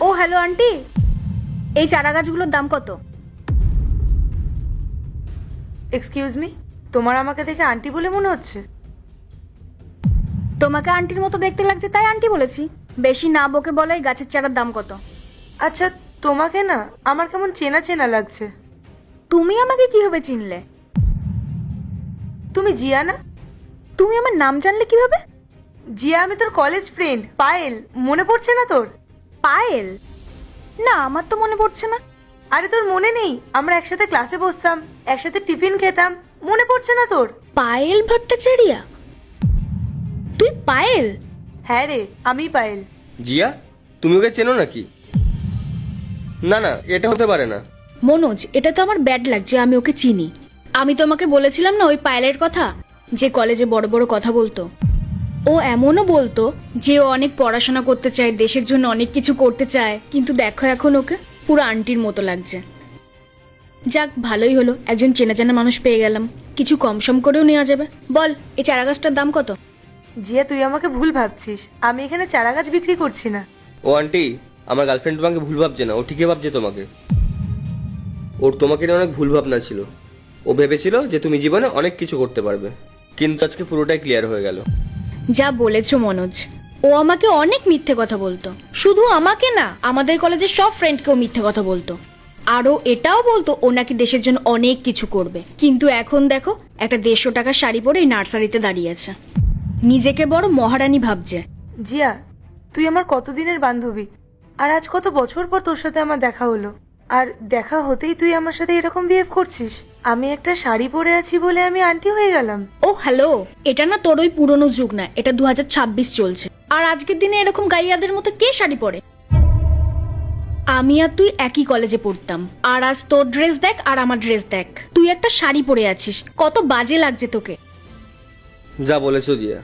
ও hello aunty, এই চারা গাছগুলোর দাম কত? এক্সকিউজ মি, তোমার আমাকে দেখে আন্টি বলে মনে হচ্ছে? তোমাকে আন্টির মতো দেখতে লাগছে তাই আন্টি বলেছি। বেশি না বকে বলো এই গাছের চারার দাম কত? আচ্ছা, তোমাকে না আমার কেমন চেনা চেনা লাগছে। তুমি আমাকে কিভাবে চিনলে? তুমি জিয়া না? তুমি আমার নাম জানলে কিভাবে? জিয়া, আমি তোর কলেজ ফ্রেন্ড পায়েল, মনে পড়ছে না তোর? পায়েল? না, আমার তো মনে পড়ছে না। আরে তোর মনে নেই? আমরা একসাথে ক্লাসে বসতাম, একসাথে টিফিন খেতাম, মনে পড়ছে না তোর? পায়েল ভট্টাচার্য? তুই পায়েল? হ্যাঁ রে, আমি পায়েল। জিয়া, তুমি ওকে চেনো নাকি? না না, এটা হতে পারে না। মনোজ, এটা তো আমার ব্যাড লাগছে, আমি ওকে চিনি। আমি তোমাকে বলেছিলাম না ওই পায়েলের কথা, যে কলেজে বড় বড় কথা বলতো। ও এমনও বলতো যে ও অনেক পড়াশোনা করতে চায়, দেশের জন্য অনেক কিছু করতে চায়, কিন্তু দেখো এখন ওকে পুরো আন্টির মতো লাগছে। যাক, ভালোই হলো, একজন চেনা জানা মানুষ পেয়ে গেলাম, কিছু কম সম করেও নেওয়া যাবে। বল, এই চারা গাছটার দাম কত? জিয়া, তুই আমাকে ভুল ভাবছিস, আমি এখানে চারা গাছ বিক্রি করছি না। ও আন্টি, আমার গার্লফ্রেন্ড তোমাকে ভুল ভাবছে না, ও ঠিকই ভাবছে তোমাকে। ওর তোমাকে নিয়ে অনেক ভুল ভাবনা ছিল। ও ভেবেছিল যে তুমি জীবনে অনেক কিছু করতে পারবে, কিন্তু আজকে পুরোটাই ক্লিয়ার হয়ে গেল। যা বলেছো মনোজ, ও আমাকে অনেক মিথ্যে কথা বলতো। শুধু আমাকে না, আমাদের কলেজের সব ফ্রেন্ডকেও মিথ্যে কথা বলতো। আরও এটাও বলতো ও নাকি দেশের জন্য অনেক কিছু করবে, কিন্তু এখন দেখো একটা 150 টাকার শাড়ি পরে এই নার্সারিতে দাঁড়িয়ে আছে, নিজেকে বড় মহারানী ভাবছে। জিয়া, তুই আমার কতদিনের বান্ধবী, আর আজ কত বছর পর তোর সাথে আমার দেখা হলো, আর দেখা হতেই তুই আমার সাথে এরকম বিহেভ করছিস। আমি একটা শাড়ি পরে আছি বলে আমি আন্টি হয়ে গেলাম? ও হ্যালো, এটা না তোর ওই পুরনো যুগ না, এটা 2026 চলছে। আর আজকের দিনে এরকম গাইয়াদের মতো কে শাড়ি পরে? আমি আর তুই একই কলেজে পড়তাম, আর আজ তোর ড্রেস দেখ আর আমার ড্রেস দেখ, তুই একটা শাড়ি পরে আছিস, কত বাজে লাগছে তোকে। যা বলেছো জিয়া,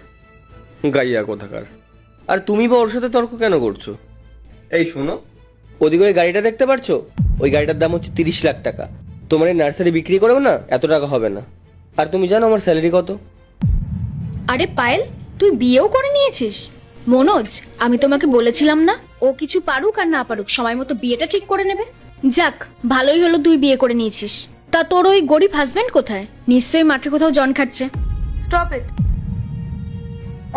গাইয়া কোথাকার। আর তুমি বা ওর সাথে তর্ক কেন করছো? এই শোনো, ওদিকে ওই গাড়িটা দেখতে পারছো? ওই গাড়িটার দাম হচ্ছে 30 লাখ টাকা। তোমার এই নার্সারি বিক্রি করবে না, এত টাকা হবে না। আর তুমি জানো আমার স্যালারি কত? আরে পায়েল, তুই বিয়েও করে নিয়েছিস? মনোজ, আমি তোমাকে বলেছিলাম না ও কিছু পারুক আর না পারুক সময় মতো বিয়েটা ঠিক করে নেবে। যাক, ভালোই হলো তুই বিয়ে করে নিয়েছিস। তা তোর ওই গরিব হাজবেন্ড কোথায়? নিশ্চয়ই মাঠে কোথাও জন খাটছে। স্টপ ইট,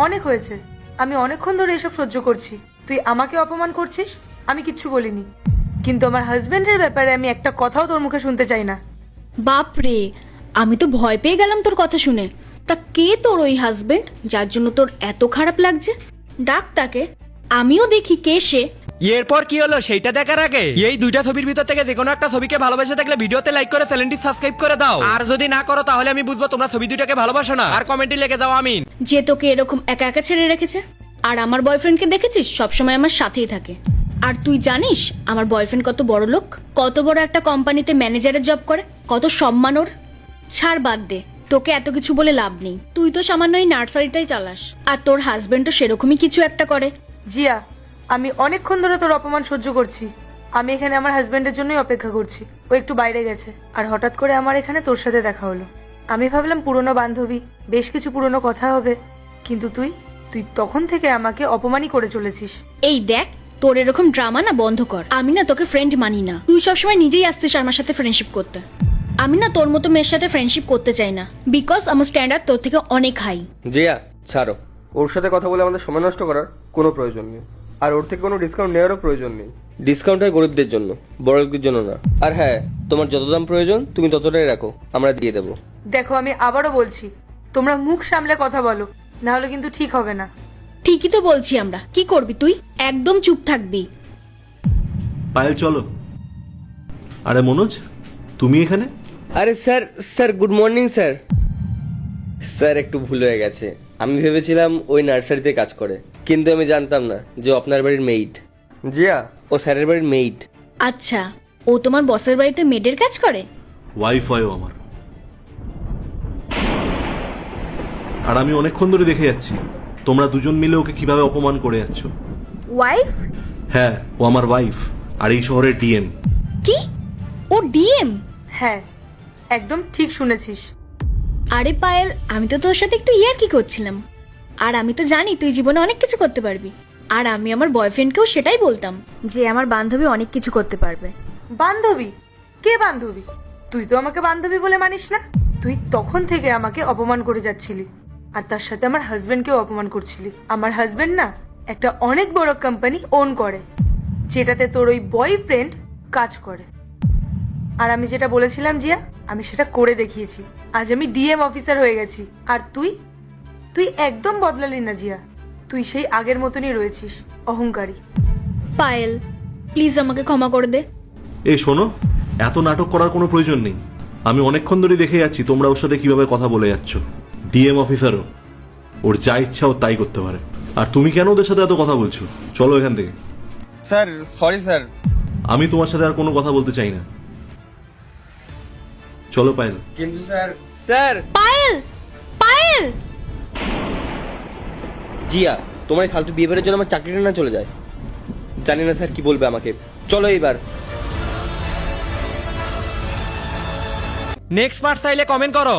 অনেক হয়েছে। আমি অনেকক্ষণ ধরে এসব সহ্য করছি। তুই আমাকে অপমান করছিস, আমি কিচ্ছু বলিনি, কিন্তু আমার হাজবেন্ডের ব্যাপারে আমি একটা কথাও তোর মুখে শুনতে চাই না। বাপ রে, আমি তো ভয় পেয়ে গেলাম তোর কথা শুনে। তা কে তোর ওই হাজবেন্ড যার জন্য তোর এত খারাপ লাগছে? ডাক তাকে, আমিও দেখি কে সে। এরপর কি হলো সেইটা দেখার আগে এই দুইটা ছবির ভিতর থেকে যে কোনো একটা ছবিকে ভালোবেসে থাকলে ভিডিওতে লাইক করে চ্যানেলটি সাবস্ক্রাইব করে দাও। আর যদি না করো তাহলে আমি বুঝবো তোমরা ছবি দুইটাকে ভালোবাসো না। আর কমেন্টে লিখে দাও আমিন। যে তোকে এরকম একা একা ছেড়ে রেখেছে। আর আমার বয়ফ্রেন্ডকে দেখেছিস, সবসময় আমার সাথেই থাকে। আর তুই জানিস আমার বয়ফ্রেন্ড কত বড় লোক, কত বড় একটা কোম্পানিতে ম্যানেজারের জব করে, কত সম্মান ওর। ছাড়, বাদ দে, তোকে এত কিছু বলে লাভ নেই। তুই তো সামান্য এই নার্সারিটাই চালাস, আর তোর হাজবেন্ডও সেরকমই কিছু একটা করে। জিয়া, আমি অনেকক্ষণ ধরে তোর অপমান সহ্য করছি। আমি এখানে আমার হাজবেন্ডের জন্যই অপেক্ষা করছি। ও একটু বাইরে গেছে, আর হঠাৎ করে আমার এখানে তোর সাথে দেখা হলো। আমি ভাবলাম পুরনো বান্ধবী, বেশ কিছু পুরনো কথা হবে, কিন্তু তুই তখন থেকে আমাকে অপমানই করে চলেছিস। এই দেখ, তোর এরকম ড্রামা না বন্ধ কর। আমি না তোকে ফ্রেন্ড মানি না, তুই সবসময় নিজেই আসতিস আমার সাথে ফ্রেন্ডশিপ করতে। আমি না তোর মতো মেয়ের সাথে ফ্রেন্ডশিপ করতে চাই না, বিকজ আমার স্ট্যান্ডার্ড তোর থেকে অনেক হাই। জিয়া, ছাড়ো। ওর সাথে কথা বলে আমাদের সময় নষ্ট করার কোনো প্রয়োজন নেই, আর ওর থেকে কোনো ডিসকাউন্ট নেওয়ারও প্রয়োজন নেই। ডিসকাউন্ট হয় গরিবদের জন্য, বড় লোকদের জন্য না। আর হ্যাঁ, তোমার যত দাম প্রয়োজন তুমি ততটাই রাখো, আমরা দিয়ে দেবো। দেখো, আমি আবারও বলছি, তোমরা মুখ সামলে কথা বলো, না হলে কিন্তু ঠিক হবে না। ঠিকই তো বলছি আমরা, কি করবি তুই? একদম চুপ থাকবি। পায়েল চলো। আরে মনোজ, তুমি এখানে? আরে sir good morning sir. Sir, একটু ভুল হয়ে গেছে। আমি ভেবেছিলাম ওই নার্সারিতে কাজ করে, কিন্তু আমি জানতাম না যে ও আপনার বাড়ির মেইড। জিয়া, ও স্যারের বাড়ির মেইড। আচ্ছা, ও তোমার বসের বাড়িতে মেডের কাজ করে? ওয়াইফ হয় ও আমার। আর আমি অনেকক্ষণ ধরে দেখে যাচ্ছি তোমরা দুজন মিলে ওকে কিভাবে অপমান করে যাচ্ছ। ওয়াইফ? হ্যাঁ, ও আমার ওয়াইফ, আর এই শহরের ডিএম। কি? ও ডিএম? হ্যাঁ, একদম ঠিক শুনেছিস। আরে পায়েল, আমি তো তোর সাথে একটু ইয়ার্কি করছিলাম। আর আমি তো জানি তুই জীবনে অনেক কিছু করতে পারবি, আর আমি আমার বয়ফ্রেন্ডকেও সেটাই বলতাম যে আমার বান্ধবী অনেক কিছু করতে পারবে। বান্ধবী? কে বান্ধবী? তুই তো আমাকে বান্ধবী বলে মানিস না। তুই তখন থেকে আমাকে অপমান করে যাচ্ছিলি, আর তার সাথে আমার হাজবেন্ডকেও অপমান করছিলি। আমার হাজবেন্ড না একটা অনেক বড় কোম্পানি ওন করে, যেটাতে তোর ওই বয়ফ্রেন্ড কাজ করে। আর আমি যেটা বলেছিলাম জিয়া, আমি সেটা করে দেখিয়েছি। আজ আমি ডিএম অফিসার হয়ে গেছি। আর তুই তুই একদম বদলালি না জিয়া, তুই সেই আগের মতনই রয়েছিস, অহংকারী। পায়েল, প্লিজ আমাকে ক্ষমা করে দে। এই শোনো, এত নাটক করার কোনো প্রয়োজন নেই। আমি অনেকক্ষণ ধরে দেখে যাচ্ছি তোমরা ওর সাথে কিভাবে কথা বলে যাচ্ছ। ডিএম অফিসারও, ওর যা ইচ্ছা ও তাই করতে পারে। আর তুমি কেন ওদের সাথে এত কথা বলছো? চলো এখান থেকে। Sir sorry sir. আমি তোমার সাথে আর কোনো কথা বলতে চাই না। চলো পায়েল। কিন্তু স্যার স্যার পায়েল, পায়েল! জিয়া, তোমার এই ফালতু বিয়ে জন্য আমার চাকরিটা না চলে যায়। জানি না স্যার কি বলবে আমাকে। চলো এইবার। নেক্সট পার্ট চাইলে কমেন্ট করো।